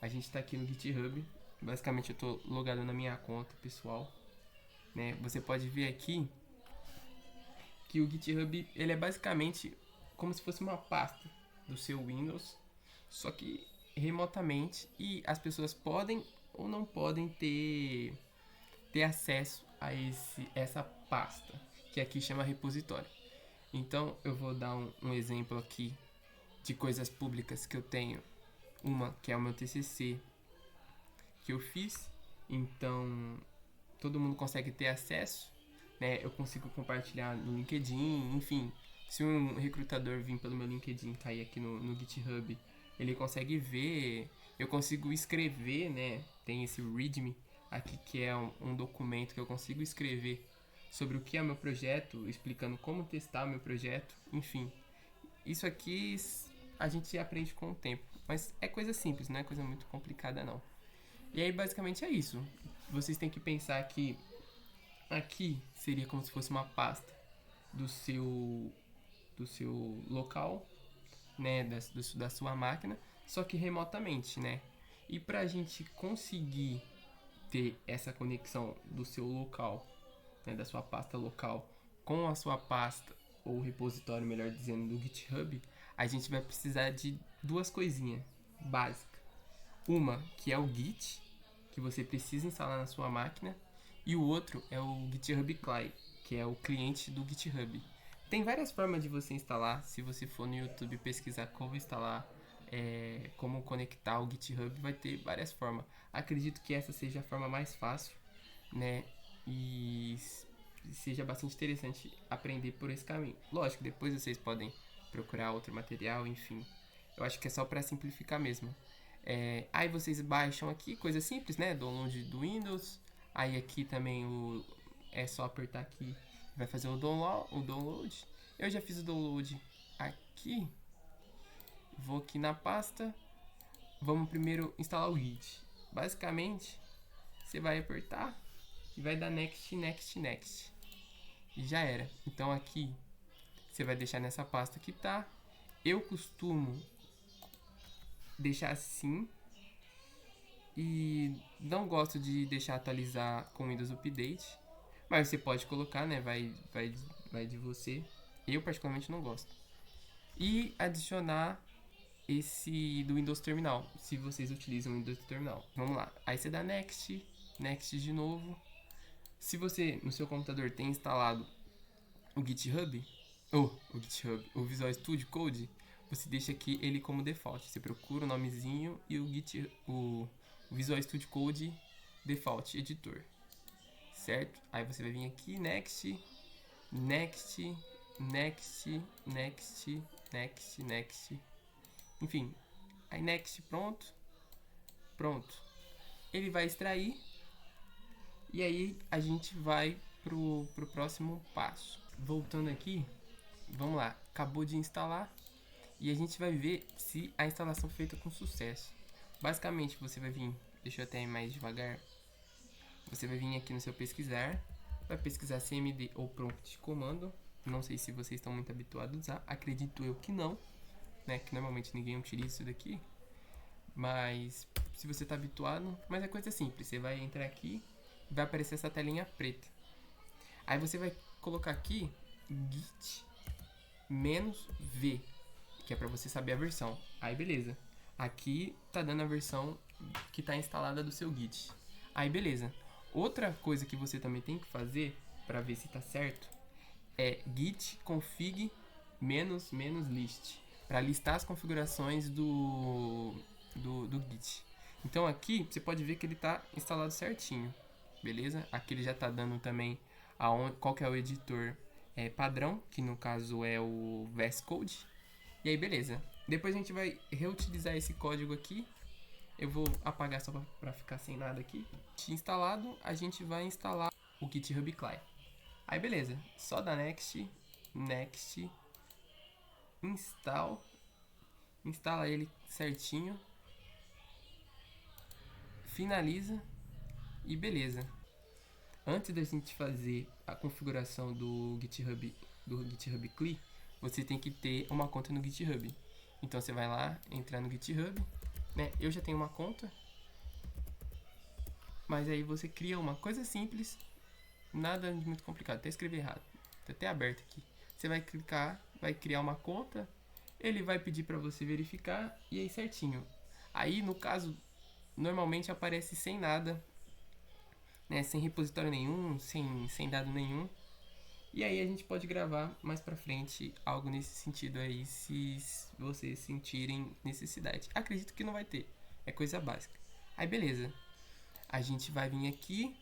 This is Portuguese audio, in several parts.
A gente está aqui no GitHub. Basicamente eu estou logado na minha conta pessoal, né? Você pode ver aqui que o GitHub ele é basicamente como se fosse uma pasta do seu Windows, só que remotamente, e as pessoas podem ou não podem ter acesso a essa pasta, que aqui chama repositório. Então eu vou dar um exemplo aqui de coisas públicas que eu tenho. Uma que é o meu TCC que eu fiz, então todo mundo consegue ter acesso, né? Eu consigo compartilhar no LinkedIn, enfim. Se um recrutador vir pelo meu LinkedIn, cair aqui no GitHub, ele consegue ver, eu consigo escrever, né? Tem esse README aqui que é um documento que eu consigo escrever sobre o que é meu projeto, explicando como testar o meu projeto, enfim. Isso aqui a gente aprende com o tempo, mas é coisa simples, não é coisa muito complicada não. E aí basicamente é isso. Vocês têm que pensar que aqui seria como se fosse uma pasta do seu local, né, da sua máquina, só que remotamente, né? E para a gente conseguir ter essa conexão do seu local, né, da sua pasta local, com a sua pasta ou repositório, melhor dizendo, do GitHub, a gente vai precisar de duas coisinhas básicas. Uma que é o Git, que você precisa instalar na sua máquina, e o outro é o GitHub Client, que é o cliente do GitHub. Tem várias formas de você instalar. Se você for no YouTube pesquisar como instalar, como conectar o GitHub, vai ter várias formas. Acredito que essa seja a forma mais fácil, né? E seja bastante interessante aprender por esse caminho. Lógico, depois vocês podem procurar outro material, enfim. Eu acho que é só para simplificar mesmo. Aí vocês baixam aqui, coisa simples, né? Download do Windows. Aí aqui também é só apertar aqui, vai fazer o download. Eu já fiz o download aqui. Vou aqui na pasta. Vamos primeiro instalar o Git. Basicamente, você vai apertar e vai dar next, next, next. E já era. Então aqui você vai deixar nessa pasta que tá. Eu costumo deixar assim e não gosto de deixar atualizar com Windows Update, mas você pode colocar, né? Vai de você. Eu particularmente não gosto. E adicionar esse do Windows Terminal, se vocês utilizam o Windows Terminal. Vamos lá. Aí você dá next, next de novo. Se você no seu computador tem instalado o GitHub, ou o GitHub, o Visual Studio Code, você deixa aqui ele como default. Você procura o nomezinho e o Visual Studio Code default editor, certo? Aí você vai vir aqui next, next, next, next, next, next, enfim. Aí next, pronto, pronto. Ele vai extrair e aí a gente vai pro próximo passo. Voltando aqui, vamos lá. Acabou de instalar e a gente vai ver se a instalação foi feita com sucesso. Basicamente, você vai vir, deixa eu até ir mais devagar. Você vai vir aqui no seu pesquisar, vai pesquisar cmd ou prompt de comando. Não sei se vocês estão muito habituados a usar, acredito eu que não, né? Que normalmente ninguém utiliza isso daqui. Mas se você está habituado, mas é coisa simples. Você vai entrar aqui, vai aparecer essa telinha preta. Aí você vai colocar aqui git -v, que é para você saber a versão. Aí beleza. Aqui tá dando a versão que tá instalada do seu Git. Aí beleza. Outra coisa que você também tem que fazer para ver se tá certo é git config -list, para listar as configurações do Git. Então aqui você pode ver que ele tá instalado certinho, beleza? Aqui ele já tá dando também qual que é o editor padrão, que no caso é o VS Code. E aí beleza. Depois a gente vai reutilizar esse código aqui. Eu vou apagar só para ficar sem nada aqui. Instalado, a gente vai instalar o GitHub Client. Aí beleza, só dá next, next, instala ele certinho, finaliza e beleza. Antes da gente fazer a configuração do GitHub CLI, você tem que ter uma conta no GitHub. Então você vai lá, entrar no GitHub, né? Eu já tenho uma conta, mas aí você cria uma coisa simples, nada de muito complicado. Até escrevi errado, tá até aberto aqui. Você vai clicar, vai criar uma conta, ele vai pedir para você verificar e aí certinho. Aí no caso, normalmente aparece sem nada, né? Sem repositório nenhum, sem dado nenhum. E aí a gente pode gravar mais pra frente algo nesse sentido aí, se vocês sentirem necessidade. Acredito que não vai ter, é coisa básica. Aí beleza, a gente vai vir aqui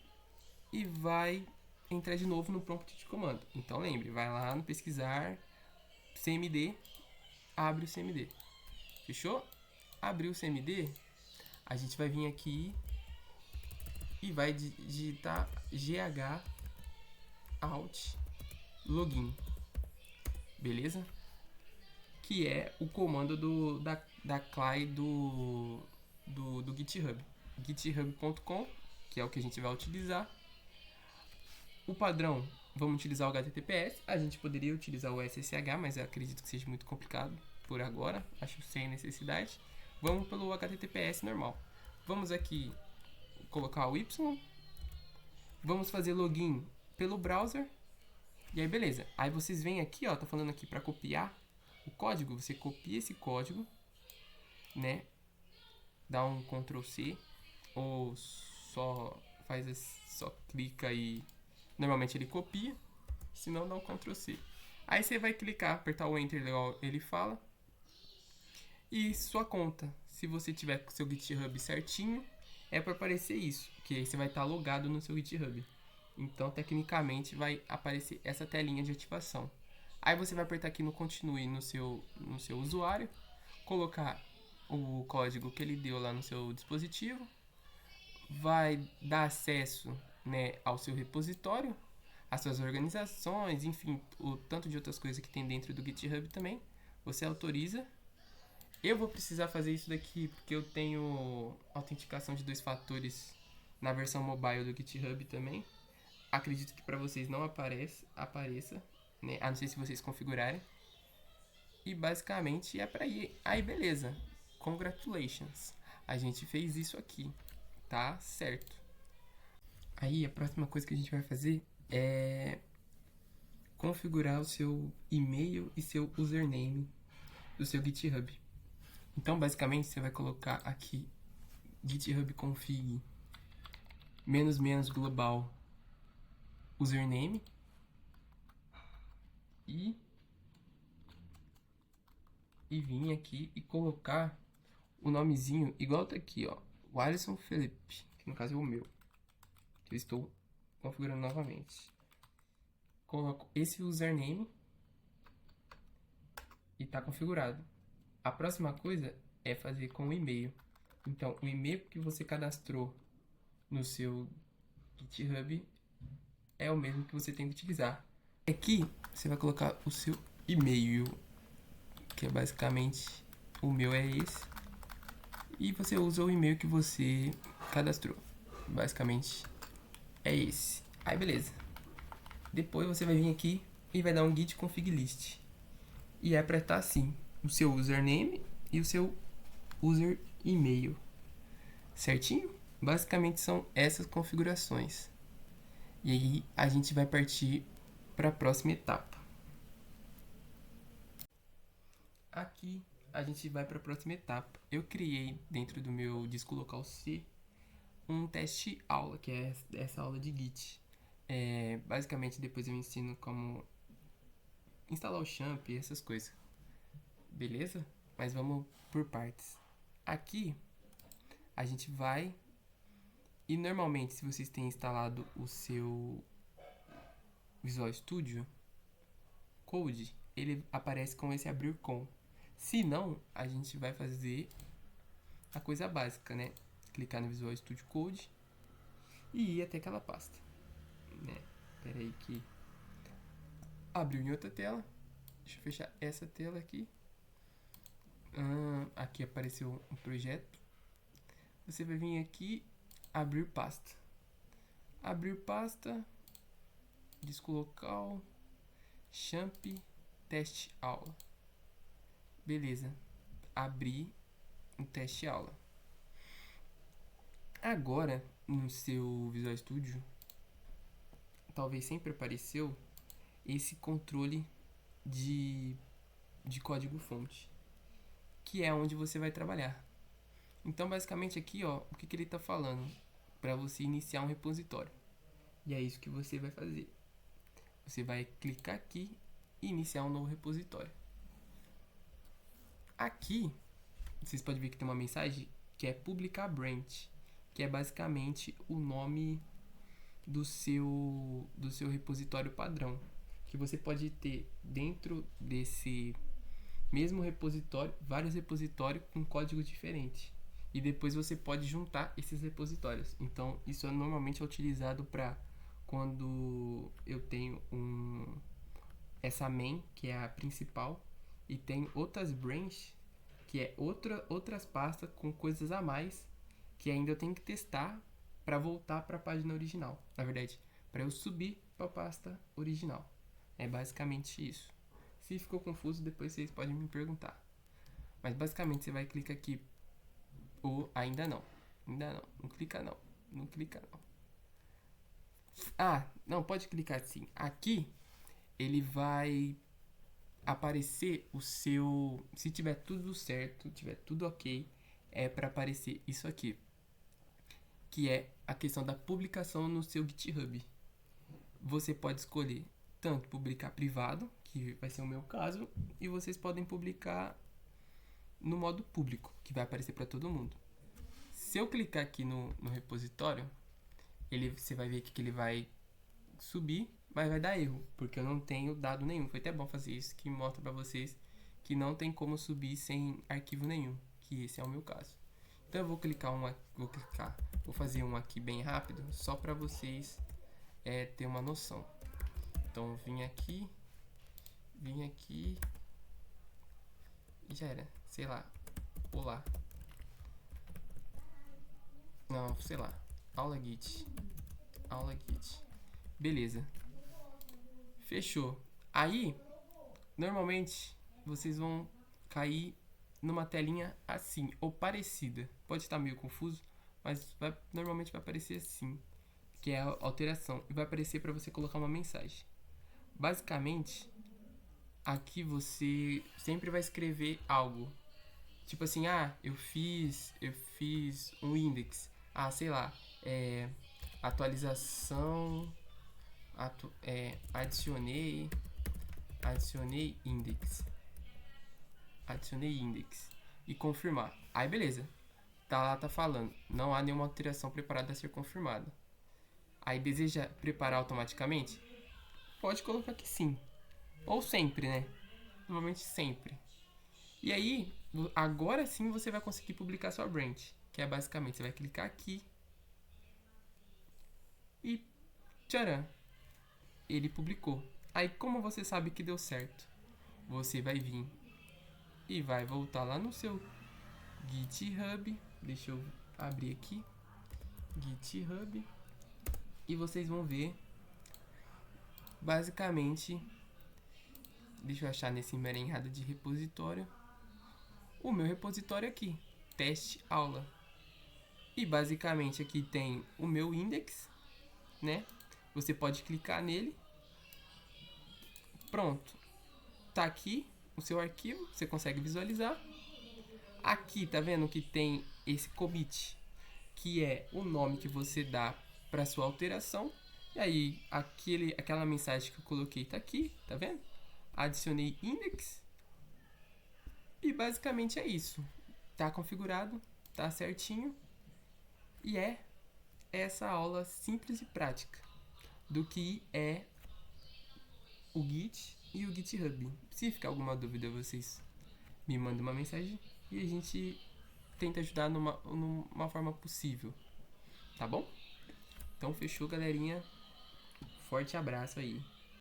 e vai entrar de novo no prompt de comando. Então lembre, vai lá no pesquisar CMD, abre o CMD. Fechou? Abriu o CMD, a gente vai vir aqui e vai digitar GH Alt Login. Beleza? Que é o comando da CLI do GitHub. github.com, que é o que a gente vai utilizar. O padrão, vamos utilizar o HTTPS. A gente poderia utilizar o SSH, mas eu acredito que seja muito complicado por agora. Acho sem necessidade. Vamos pelo HTTPS normal. Vamos aqui colocar o Y. Vamos fazer login pelo browser. E aí beleza. Aí vocês vêm aqui, ó, tá falando aqui para copiar o código. Você copia esse código, né? Dá um Ctrl C ou só clica e normalmente ele copia, se não dá um Ctrl C. Aí você vai clicar, apertar o Enter, igual ele fala. E sua conta, se você tiver com seu GitHub certinho, é para aparecer isso, que aí você vai estar logado no seu GitHub. Então, tecnicamente, vai aparecer essa telinha de ativação. Aí você vai apertar aqui no Continue no seu usuário, colocar o código que ele deu lá no seu dispositivo, vai dar acesso, né, ao seu repositório, às suas organizações, enfim, o tanto de outras coisas que tem dentro do GitHub também. Você autoriza. Eu vou precisar fazer isso daqui porque eu tenho autenticação de 2 fatores na versão mobile do GitHub também. Acredito que para vocês não apareça, né? A não ser se vocês configurarem. E basicamente é para ir. Aí beleza. Congratulations. A gente fez isso aqui. Tá certo. Aí a próxima coisa que a gente vai fazer é configurar o seu e-mail e seu username do seu GitHub. Então basicamente você vai colocar aqui GitHub config -- global username e vir aqui e colocar o nomezinho igual tá aqui, ó, o Alisson Felipe, que no caso é o meu, que eu estou configurando novamente. Coloco esse username e tá configurado. A próxima coisa é fazer com o e-mail. Então, o e-mail que você cadastrou no seu GitHub é o mesmo que você tem que utilizar. Aqui você vai colocar o seu e-mail, que é basicamente o meu é esse, e você usa o e-mail que você cadastrou. Basicamente é esse. Aí beleza. Depois você vai vir aqui e vai dar um git config list e apertar assim o seu username e o seu user e-mail. Certinho? Basicamente são essas configurações. E aí a gente vai partir para a próxima etapa. Aqui a gente vai para a próxima etapa. Eu criei dentro do meu disco local C um teste aula, que é essa aula de Git. Basicamente depois eu ensino como instalar o champ e essas coisas. Beleza? Mas vamos por partes. Aqui a gente vai e normalmente se vocês têm instalado o seu Visual Studio Code, ele aparece com esse abrir com. Se não, a gente vai fazer a coisa básica, né? Clicar no Visual Studio Code e ir até aquela pasta, né? Espera aí que abriu em outra tela. Deixa eu fechar essa tela aqui. Aqui apareceu um projeto. Você vai vir aqui, abrir pasta. Abrir pasta, disco local, champ, teste aula. Beleza. Abrir um teste aula. Agora, no seu Visual Studio, talvez sempre apareceu esse controle de código-fonte, que é onde você vai trabalhar. Então, basicamente aqui, ó, o que ele está falando? Para você iniciar um repositório. E é isso que você vai fazer. Você vai clicar aqui e iniciar um novo repositório. Aqui, vocês podem ver que tem uma mensagem que é publicar branch, que é basicamente o nome do seu repositório padrão, que você pode ter dentro desse mesmo repositório, vários repositórios com código diferente. E depois você pode juntar esses repositórios. Então, isso normalmente é utilizado para quando eu tenho essa main, que é a principal, e tem outras branch, que é outras pastas com coisas a mais, que ainda eu tenho que testar para voltar para a página original. Na verdade, para eu subir para a pasta original. É basicamente isso. Se ficou confuso, depois vocês podem me perguntar. Mas basicamente você vai clicar aqui. Ou ainda não. Ainda não. Não clica não. Não clica não. Ah, não, pode clicar sim. Aqui ele vai aparecer o seu. Se tiver tudo certo, tiver tudo ok, é para aparecer isso aqui. Que é a questão da publicação no seu GitHub. Você pode escolher tanto publicar privado, que vai ser o meu caso, e vocês podem publicar no modo público, que vai aparecer para todo mundo. Se eu clicar aqui no repositório, você vai ver que ele vai subir, mas vai dar erro, porque eu não tenho dado nenhum. Foi até bom fazer isso, que mostra para vocês que não tem como subir sem arquivo nenhum, que esse é o meu caso. Então eu vou vou fazer um aqui bem rápido, só para vocês ter uma noção. Então vim aqui, e já era, sei lá, olá. Não, sei lá, aula git. Beleza. Fechou. Aí, normalmente, vocês vão cair numa telinha assim, ou parecida. Pode estar meio confuso, mas normalmente vai aparecer assim, que é a alteração. E vai aparecer para você colocar uma mensagem. Basicamente, aqui você sempre vai escrever algo. Tipo assim, eu fiz um index. Sei lá, atualização, adicionei index. Adicionei index. E confirmar. Aí beleza. Tá falando, não há nenhuma alteração preparada a ser confirmada. Aí deseja preparar automaticamente? Pode colocar que sim. Ou sempre, né? Normalmente sempre. E aí, agora sim você vai conseguir publicar sua branch. Que é basicamente, você vai clicar aqui. E tcharam! Ele publicou. Aí como você sabe que deu certo? Você vai vir e vai voltar lá no seu GitHub. Deixa eu abrir aqui. GitHub. E vocês vão ver. Basicamente, deixa eu achar nesse emaranhado de repositório. O meu repositório aqui. Teste aula. E basicamente aqui tem o meu index, né? Você pode clicar nele. Pronto. Tá aqui o seu arquivo, você consegue visualizar. Aqui, tá vendo que tem esse commit, que é o nome que você dá para sua alteração. E aí, aquela mensagem que eu coloquei tá aqui, tá vendo? Adicionei index. E basicamente é isso. Tá configurado, tá certinho. E é essa aula simples e prática do que é o Git e o GitHub. Se ficar alguma dúvida, vocês me mandam uma mensagem e a gente tenta ajudar numa forma possível. Tá bom? Então fechou, galerinha. Forte abraço aí.